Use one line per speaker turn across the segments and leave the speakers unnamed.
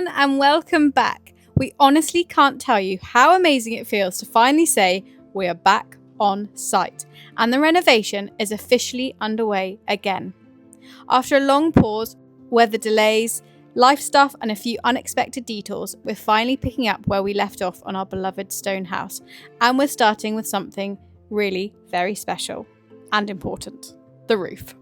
everyone, and welcome back. We honestly can't tell you how amazing it feels to finally say we are back on site, and the renovation is officially underway again. After a long pause, weather delays, life stuff, and a few unexpected detours, we're finally picking up where we left off on our beloved stone house, and we're starting with something really very special and important: the roof.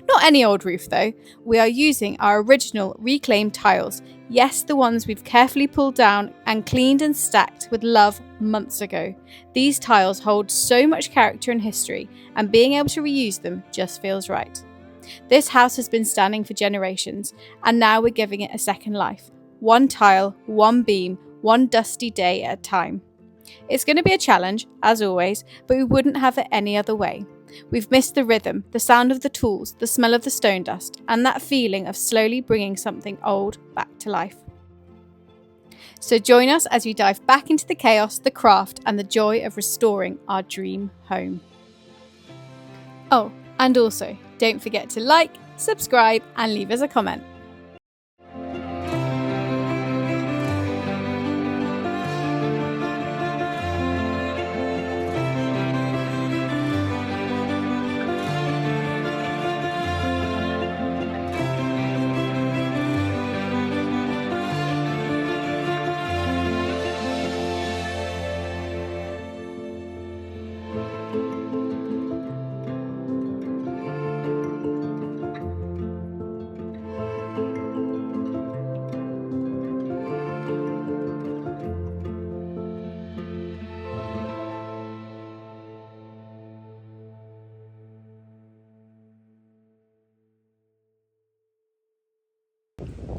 Not any old roof though, we are using our original reclaimed tiles, yes, the ones we've carefully pulled down and cleaned and stacked with love months ago. These tiles hold so much character and history, and being able to reuse them just feels right. This house has been standing for generations, and now we're giving it a second life. One tile, one beam, one dusty day at a time. It's going to be a challenge, as always, but we wouldn't have it any other way. We've missed the rhythm, the sound of the tools, the smell of the stone dust, and that feeling of slowly bringing something old back to life. So join us as we dive back into the chaos, the craft, and the joy of restoring our dream home. Oh, and also, don't forget to like, subscribe, and leave us a comment.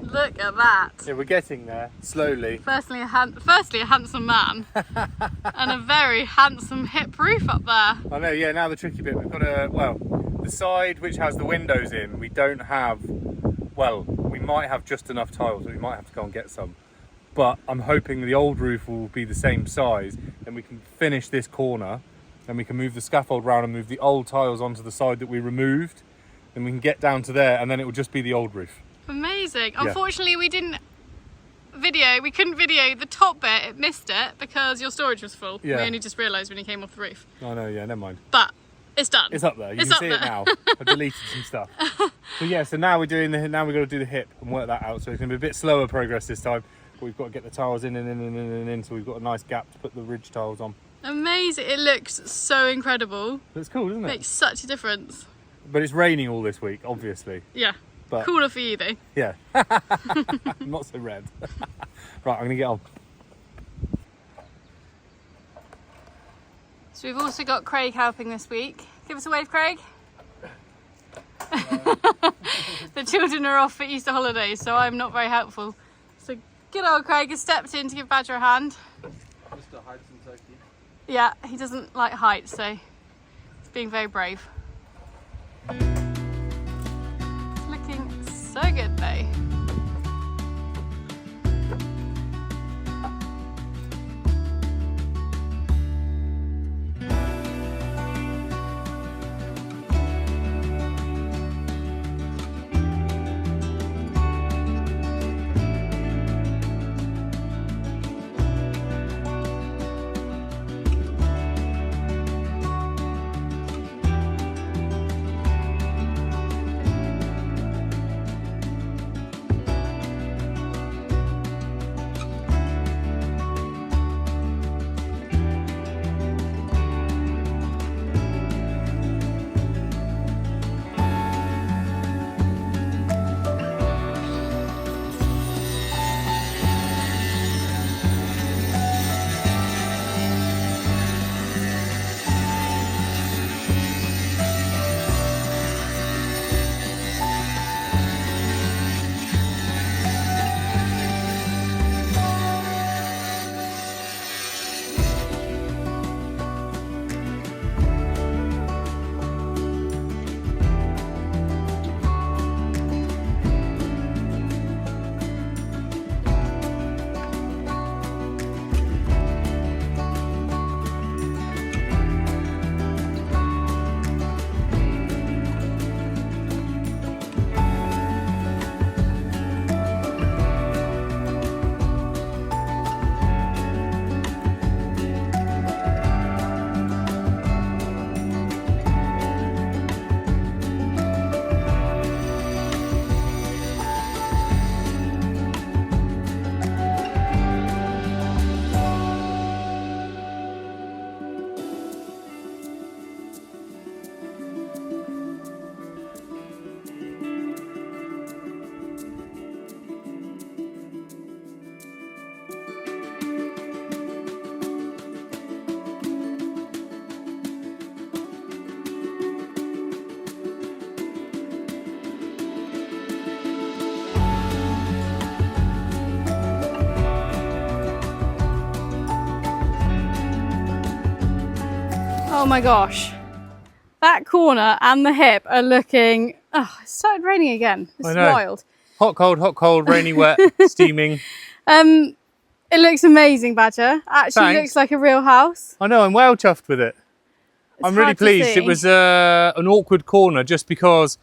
Look at that.
Yeah, we're getting there, slowly.
Firstly, a handsome man and a very handsome hip roof up there.
I know, yeah, now the tricky bit, we've got the side which has the windows in, we don't have, we might have just enough tiles, we might have to go and get some. But I'm hoping the old roof will be the same size, and we can finish this corner, and we can move the scaffold round and move the old tiles onto the side that we removed, and we can get down to there, and then it will just be the old roof.
Amazing.
Yeah.
Unfortunately, we couldn't video the top bit, it missed it because your storage was full.
Yeah.
We only just realised when you came off the roof.
I know, yeah, never mind.
But it's done.
It's up there, you
It's
can
up
see
there.
it now. I've deleted some stuff. So yeah, so now we've got to do the hip and work that out. So it's going to be a bit slower progress this time. But we've got to get the tiles in, so we've got a nice gap to put the ridge tiles on.
Amazing. It looks so incredible.
It's cool, doesn't it?
Makes such a difference.
But it's raining all this week, obviously.
Yeah.
But
cooler for you though.
yeah. Not so red. Right, I'm going to get on.
So we've also got Craig helping this week. Give us a wave, Craig. The children are off for Easter holidays, so I'm not very helpful. So good old Craig has stepped in to give Badger a hand.
Mr. Heights and Turkey.
Yeah, he doesn't like heights, so he's being very brave. It's looking so good though. Oh my gosh. That corner and the hip are looking... Oh, it started raining again. This is wild.
Hot, cold, rainy, wet, steaming.
It looks amazing, Badger. Actually looks like a real house.
I know, I'm well chuffed with it. I'm really pleased. It was an awkward corner just because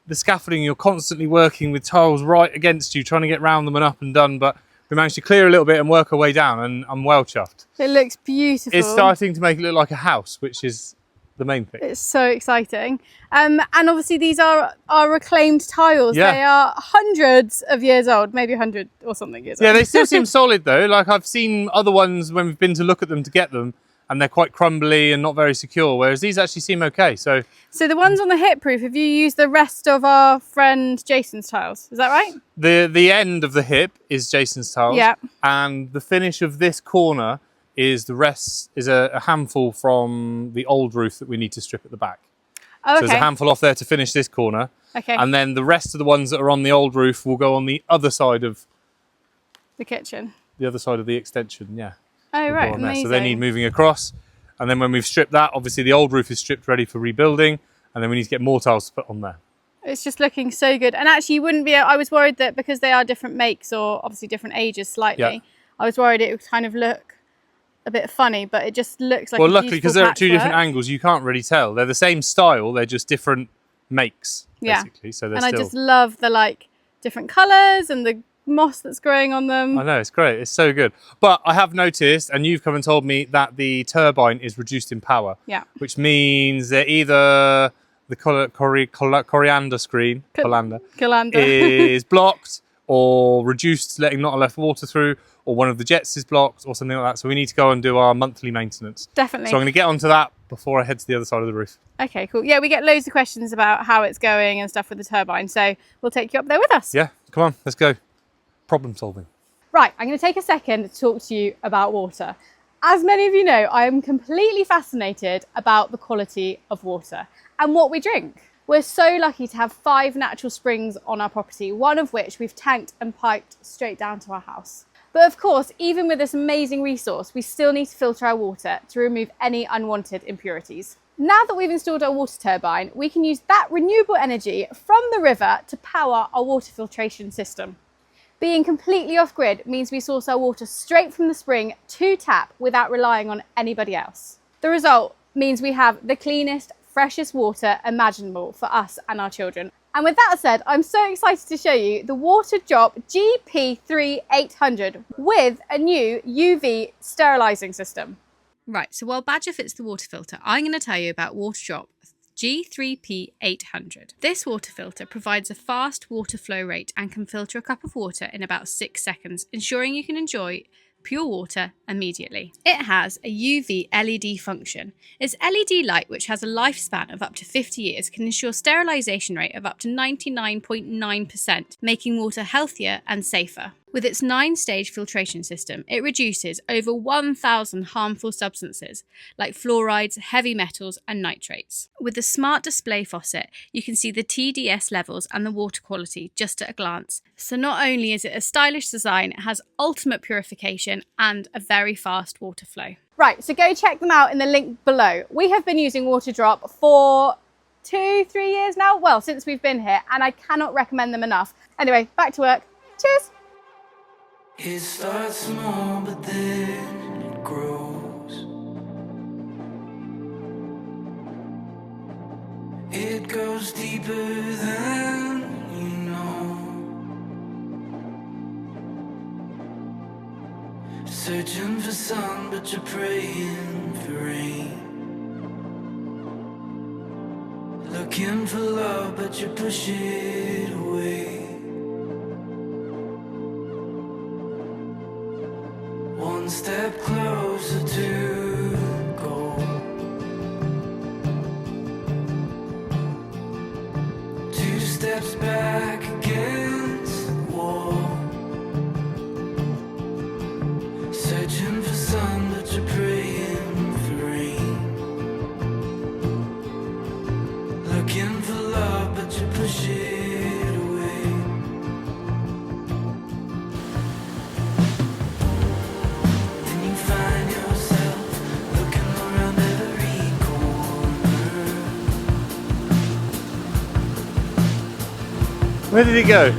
the scaffolding, you're constantly working with tiles right against you, trying to get round them and up and done, but we managed to clear a little bit and work our way down, and I'm well chuffed.
It looks beautiful.
It's starting to make it look like a house, which is the main thing.
It's so exciting. And obviously these are our reclaimed tiles.
Yeah.
They are hundreds of years old, maybe 100 or something years old.
Yeah, they still seem solid though. Like I've seen other ones when we've been to look at them to get them, and they're quite crumbly and not very secure, whereas these actually seem okay. So
the ones on the hip roof, have you used the rest of our friend Jason's tiles? Is that right?
The end of the hip is Jason's tiles.
Yeah.
And the finish of this corner is the rest is a handful from the old roof that we need to strip at the back.
Oh, okay.
So there's a handful off there to finish this corner.
Okay.
And then the rest of the ones that are on the old roof will go on the other side of
the kitchen.
The other side of the extension, yeah.
Oh, right, amazing.
So they need moving across. And then when we've stripped that, obviously the old roof is stripped ready for rebuilding. And then we need to get more tiles to put on there.
It's just looking so good. And actually you wouldn't be, I was worried that because they are different makes or obviously different ages slightly, I was worried it would kind of look a bit funny, but it just looks like
well, luckily, because they're at two different angles, you can't really tell. They're the same style, they're just different makes, basically. So they're
I just love the like different colours and the moss that's growing on them.
I know, it's great. It's so good. But I have noticed, and you've come and told me, that the turbine is reduced in power.
Yeah.
Which means that either the coriander screen, colander, is blocked or reduced, letting not enough water through, or one of the jets is blocked or something like that. So we need to go and do our monthly maintenance.
Definitely.
So I'm going to get onto that before I head to the other side of the roof.
Okay, cool. Yeah, we get loads of questions about how it's going and stuff with the turbine. So we'll take you up there with us.
Yeah, come on, let's go. Problem solving.
Right, I'm going to take a second to talk to you about water. As many of you know, I am completely fascinated about the quality of water and what we drink. We're so lucky to have 5 natural springs on our property, one of which we've tanked and piped straight down to our house. But of course, even with this amazing resource, we still need to filter our water to remove any unwanted impurities. Now that we've installed our water turbine, we can use that renewable energy from the river to power our water filtration system. Being completely off-grid means we source our water straight from the spring to tap without relying on anybody else. The result means we have the cleanest, freshest water imaginable for us and our children. And with that said, I'm so excited to show you the Water Drop GP3800 with a new UV sterilising system. Right, so while Badger fits the water filter, I'm going to tell you about Water Drop G3P800. This water filter provides a fast water flow rate and can filter a cup of water in about 6 seconds, ensuring you can enjoy pure water immediately. It has a UV LED function. Its LED light, which has a lifespan of up to 50 years, can ensure sterilisation rate of up to 99.9%, making water healthier and safer. With its 9-stage filtration system, it reduces over 1,000 harmful substances like fluorides, heavy metals and nitrates. With the smart display faucet, you can see the TDS levels and the water quality just at a glance. So not only is it a stylish design, it has ultimate purification and a very fast water flow. Right, so go check them out in the link below. We have been using Water Drop for 2-3 years now, well, since we've been here, and I cannot recommend them enough. Anyway, back to work. Cheers!
It starts small, but then it grows. It goes deeper than you know. Searching for sun, but you're praying for rain. Looking for love, but you push it away. One step closer to goal. 2 steps back against the wall. Searching for sun, but you're praying for rain. Looking for love, but you push it away. Then you find
Where did it go?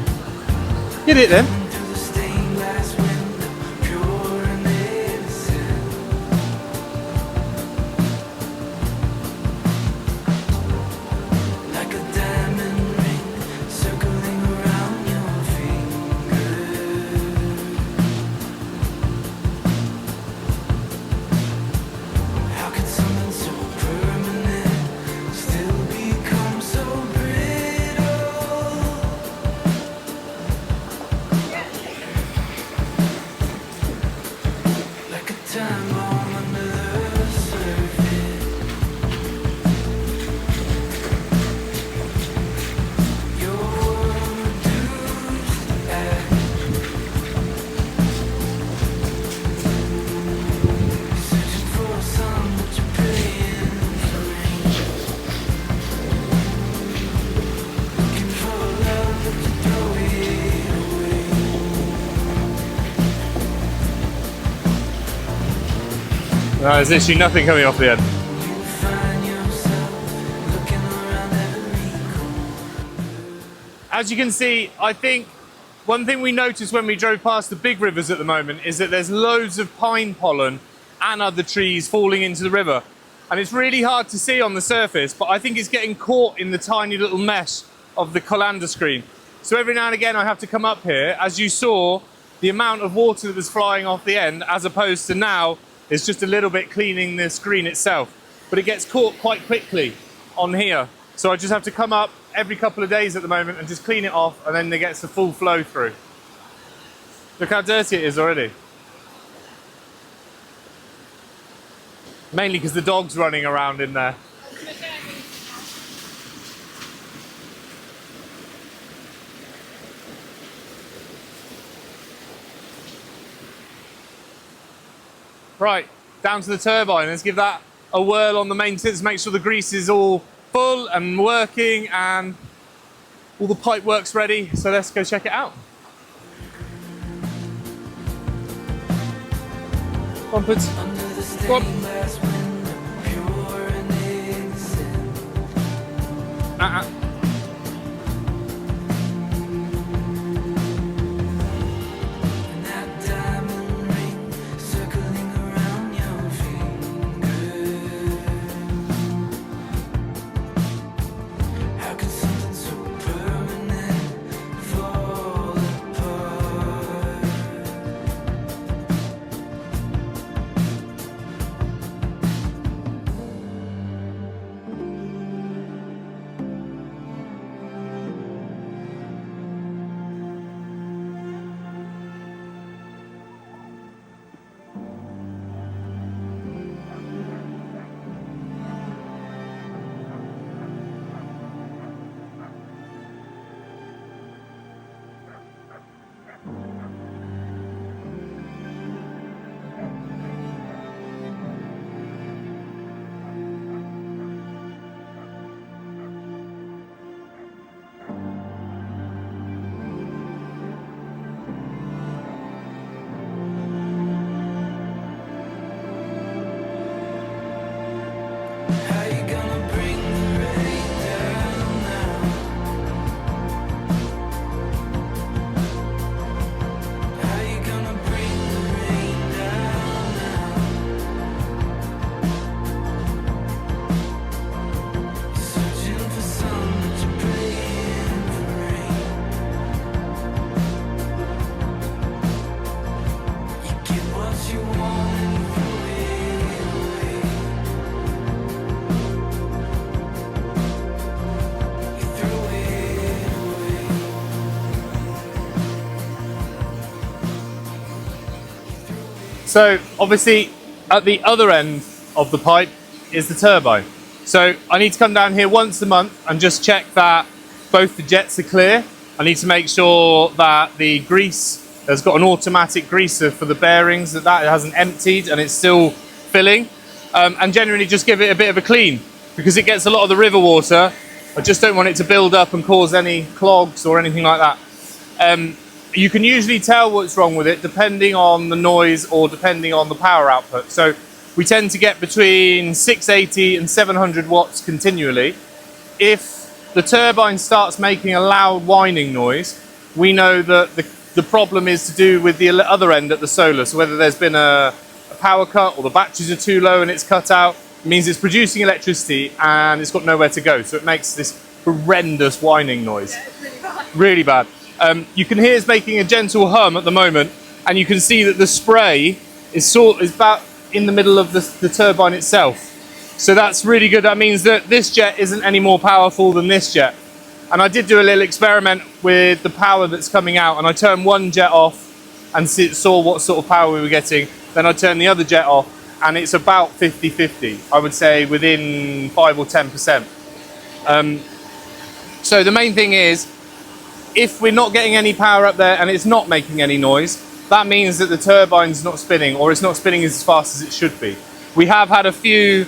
Hit it then.
through the stained glass window, pure and innocent. Like a diamond ring circling around your finger. How could something so permanent still become so brittle? Like a time bomb under the surface. Your world reduced to ash. Searching for a sun, but you're praying for rain. Looking for love, but you throw it away.
No, there's literally nothing coming off the end.
You find yourself looking around every corner.
As you can see, I think one thing we noticed when we drove past the big rivers at the moment is that there's loads of pine pollen and other trees falling into the river. And it's really hard to see on the surface, but I think it's getting caught in the tiny little mesh of the colander screen. So every now and again I have to come up here. As you saw, the amount of water that was flying off the end, as opposed to now, is just a little bit cleaning the screen itself. But it gets caught quite quickly on here. So I just have to come up every couple of days at the moment and just clean it off, and then it gets the full flow through. Look how dirty it is already. Mainly because the dog's running around in there. Right, down to the turbine. Let's give that a whirl on the main tits, make sure the grease is all full and working and all the pipe work's ready. So let's go check it out. Come on, Puds.
Under the
Go on.
stained glass window, pure and innocent. And that diamond ring circling around your finger. How could something so permanent fall apart? How you gonna bring the rain down now? How you gonna bring the rain down now? You're searching for sun, but you're praying for rain. You get what you want and you throw it away. You throw it away.
So obviously at the other end of the pipe is the turbine. So I need to come down here once a month and just check that both the jets are clear. I need to make sure that the grease has got an automatic greaser for the bearings, that hasn't emptied and it's still filling. And generally just give it a bit of a clean because it gets a lot of the river water. I just don't want it to build up and cause any clogs or anything like that. You can usually tell what's wrong with it depending on the noise or depending on the power output. So we tend to get between 680 and 700 watts continually. If the turbine starts making a loud whining noise, we know that the problem is to do with the other end at the solar. So whether there's been a power cut or the batteries are too low and it's cut out, it means it's producing electricity and it's got nowhere to go. So it makes this horrendous whining noise. Really bad. You can hear it's making a gentle hum at the moment, and you can see that the spray is about in the middle of the turbine itself. So that's really good. That means that this jet isn't any more powerful than this jet. And I did do a little experiment with the power that's coming out, and I turned one jet off and saw what sort of power we were getting. Then I turned the other jet off, and it's about 50-50. I would say within 5 or 10%. So the main thing is, if we're not getting any power up there and it's not making any noise, that means that the turbine's not spinning, or it's not spinning as fast as it should be. We have had a few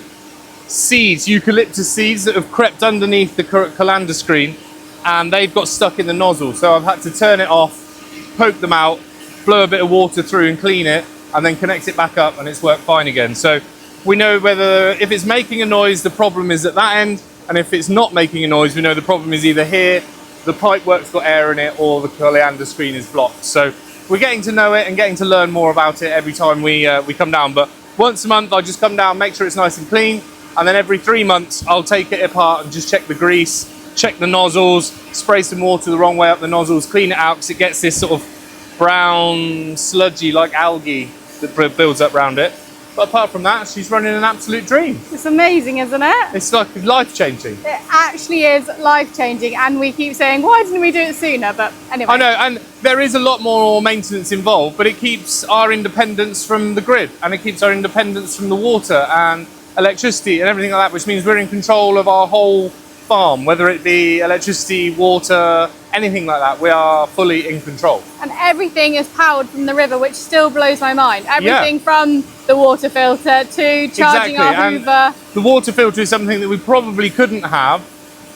seeds, eucalyptus seeds, that have crept underneath the colander screen, and they've got stuck in the nozzle. So I've had to turn it off, poke them out, blow a bit of water through and clean it, and then connect it back up, and it's worked fine again. So we know whether, if it's making a noise, the problem is at that end, and if it's not making a noise, we know the problem is either here, the pipe work's got air in it, or the colander screen is blocked. So we're getting to know it and getting to learn more about it every time we come down. But once a month, I just come down, make sure it's nice and clean, and then every 3 months, I'll take it apart and just check the grease, check the nozzles, spray some water the wrong way up the nozzles, clean it out, because it gets this sort of brown, sludgy, like algae that builds up around it. But apart from that, she's running an absolute dream.
It's amazing, isn't it?
It's like life-changing.
It actually is life-changing, and we keep saying, why didn't we do it sooner? But anyway.
I know, and there is a lot more maintenance involved, but it keeps our independence from the grid, and it keeps our independence from the water and electricity and everything like that, which means we're in control of our whole farm, whether it be electricity, water, anything like that. We are fully in control.
And everything is powered from the river, which still blows my mind. Everything from the water filter to charging our Hoover.
And the water filter is something that we probably couldn't have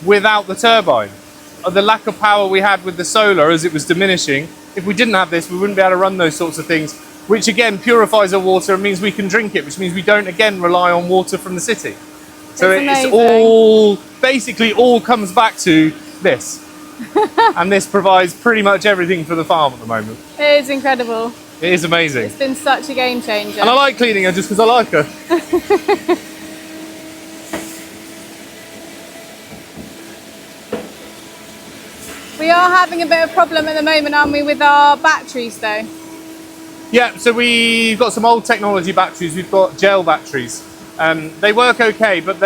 without the turbine. The lack of power we had with the solar as it was diminishing, if we didn't have this, we wouldn't be able to run those sorts of things, which again purifies our water and means we can drink it, which means we don't again rely on water from the city. So it's all, basically all comes back to this. And this provides pretty much everything for the farm at the moment.
It is incredible.
It is amazing.
It's been such a game changer.
And I like cleaning her just because I like her.
We are having a bit of a problem at the moment, aren't we, with our batteries though?
Yeah, so we've got some old technology batteries. We've got gel batteries. They work okay, but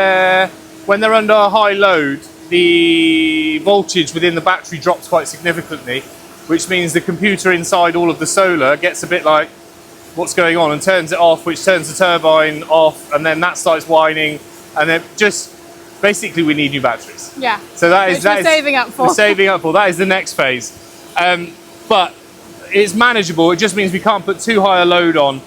when they're under a high load, the voltage within the battery drops quite significantly, which means the computer inside all of the solar gets a bit like, what's going on, and turns it off, which turns the turbine off, and then that starts whining, and then just basically we need new batteries.
Yeah.
So
we're saving up for.
We're saving up for. That is the next phase. But it's manageable. It just means we can't put too high a load on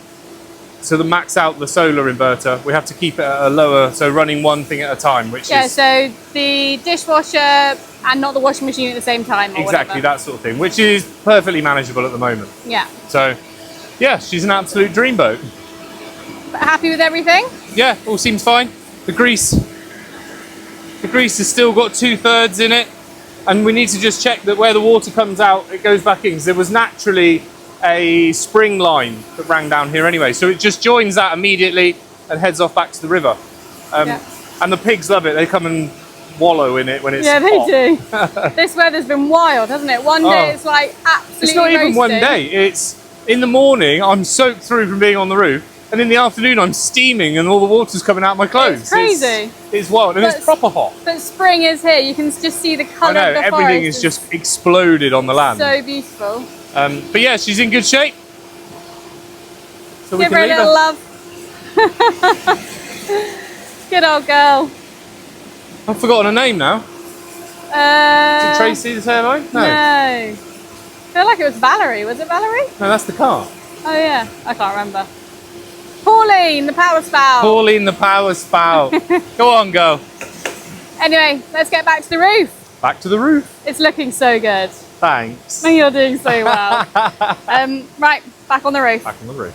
to max out the solar inverter. We have to keep it at a lower, so running one thing at a time, which is...
so the dishwasher and not the washing machine at the same time, or
exactly,
whatever.
that sort of thing, which is perfectly manageable at the moment.
Yeah.
So, yeah, she's an absolute dreamboat.
But happy with everything?
Yeah, all seems fine. The grease has still got 2/3 in it, and we need to just check that where the water comes out, it goes back in, because there was naturally a spring line that ran down here anyway, so it just joins that immediately and heads off back to the river. And the pigs love it. They come and wallow in it when it's hot.
They do. This weather's been wild, hasn't it? One day it's like absolutely
It's not even
roasting.
one day. It's in the morning I'm soaked through from being on the roof, and in the afternoon I'm steaming and all the water's coming out of my clothes.
It's crazy.
It's wild, and it's proper hot.
But spring is here. You can just see the colour of the
everything
forest.
is just exploded on the land.
So beautiful.
But yeah, she's in good shape. So
Give her a little love. Good old girl.
I've forgotten her name now. Is it Tracy the turbine? No.
I feel like it was Valerie. Was it Valerie?
No, that's the car.
Oh yeah, I can't remember. Pauline, the power spout.
Pauline, the power spout. Go on, girl.
Anyway, let's get back to the roof.
Back to the roof.
It's looking so good.
Thanks.
You're doing so well. Right, back on the roof.
Back on the roof.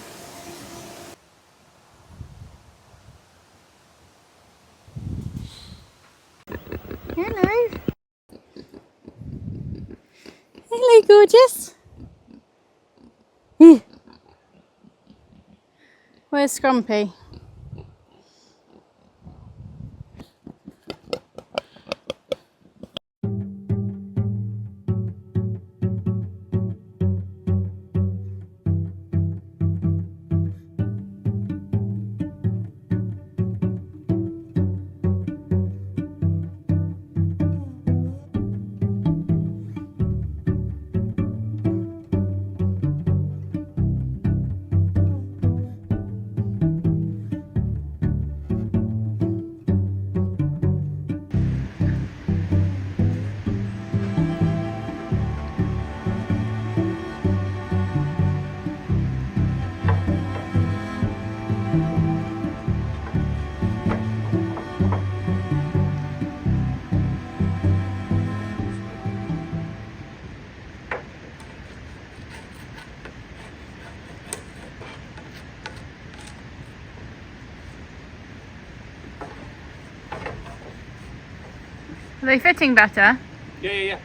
Hello. gorgeous? Where's Scrumpy? Are they fitting better?
Yeah.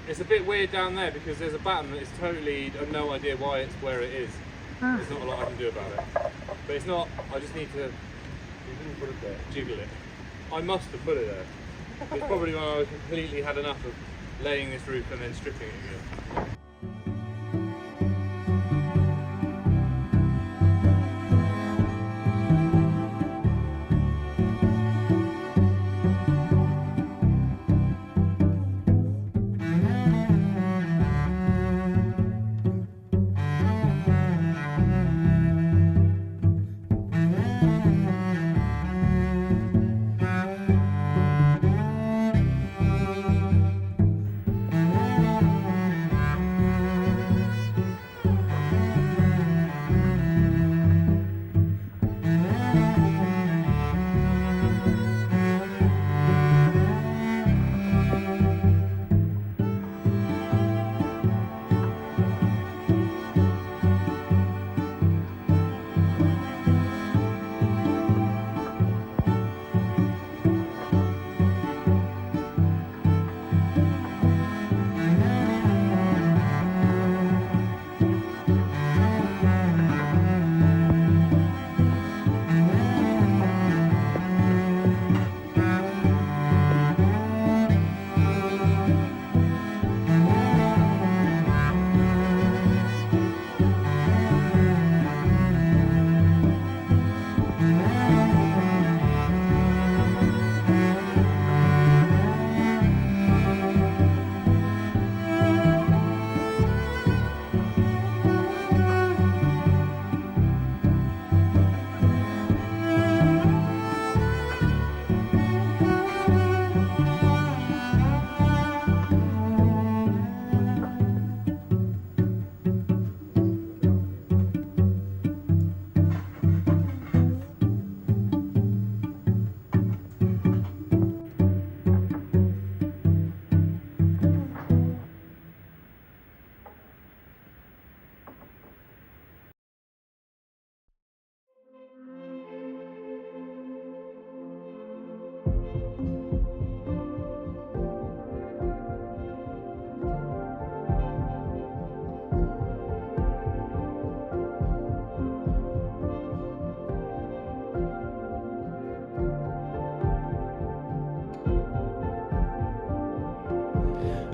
It's a bit weird down there because there's a button that is totally, I've no idea why it's where it is. There's not a lot I can do about it. But it's not, I just need to, you didn't put it there, jiggle it. I must have put it there. It's probably when I completely had enough of laying this roof and then stripping it again.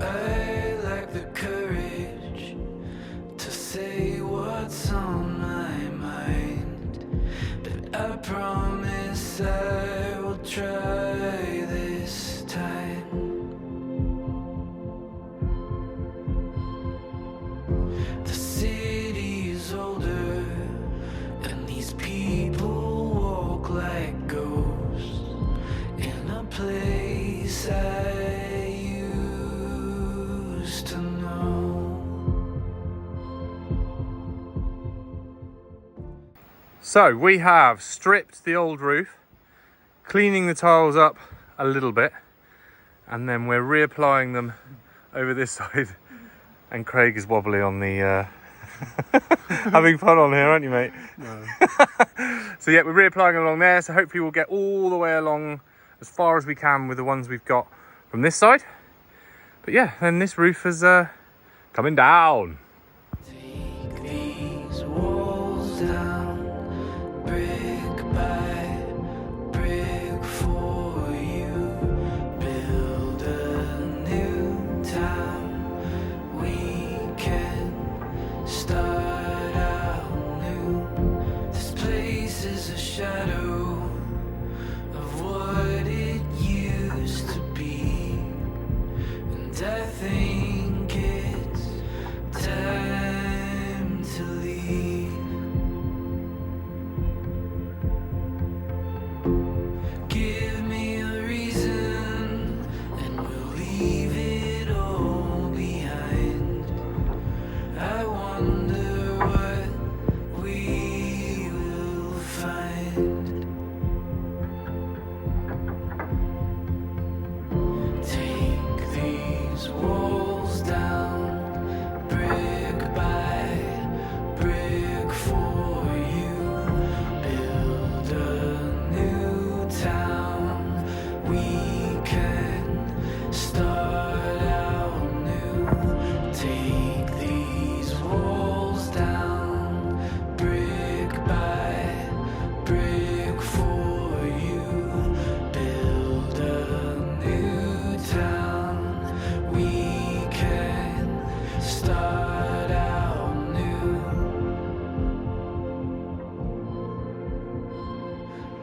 I lack the courage to say what's on my mind, but I promise I will try this time. The city's older, and these people walk like ghosts in a place I used to know.
So we have stripped the old roof, cleaning the tiles up a little bit, and then we're reapplying them over this side. And Craig is wobbly on the having fun on here, aren't you, mate?
No.
So yeah, we're reapplying along there, so hopefully we'll get all the way along as far as we can with the ones we've got from this side. But yeah, and this roof is coming down.
Take these walls down, brick by brick for you. Build a new town. We can start out new. This place is a shadow of what it used to be. And I think it's time to leave. Give me a reason, and we'll leave it all behind. I wonder what we will find. Take these walls down, brick by brick for you. Build a new town. We can start out new. Take these walls down, brick by brick for you. Build a new town. We can start out new.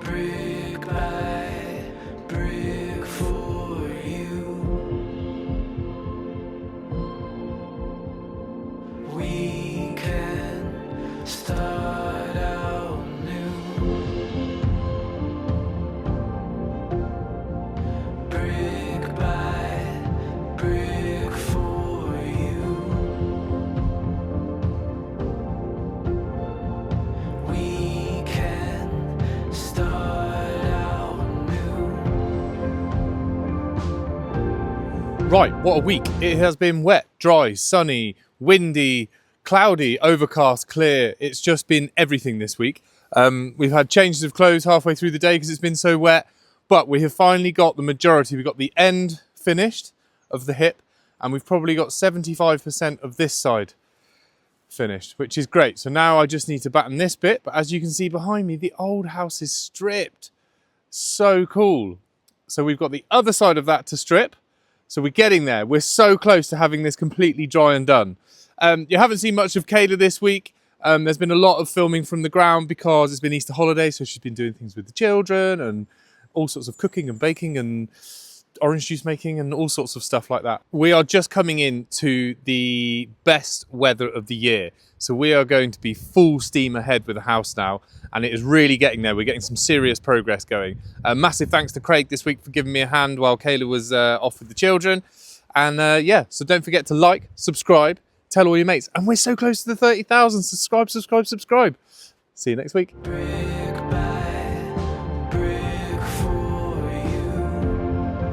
Brick by brick for you. We can start out new. Brick by brick for you. We can start out new.
Right, what a week. It has been wet, dry, sunny, windy, cloudy, overcast, clear. It's just been everything this week. We've had changes of clothes halfway through the day because it's been so wet, but we have finally got the majority. We've got the end finished of the hip, and we've probably got 75% of this side finished, which is great. So now I just need to batten this bit, but as you can see behind me, the old house is stripped. So cool. So we've got the other side of that to strip. So we're getting there. We're so close to having this completely dry and done. You haven't seen much of Kayla this week. There's been a lot of filming from the ground because it's been Easter holiday, so she's been doing things with the children and all sorts of cooking and baking and orange juice making and all sorts of stuff like that. We are just coming into the best weather of the year. So we are going to be full steam ahead with the house now, and it is really getting there. We're getting some serious progress going. Massive thanks to Craig this week for giving me a hand while Kayla was off with the children. And yeah, so don't forget to like, subscribe, tell all your mates. And we're so close to the 30,000. Subscribe. See you next week.
Brick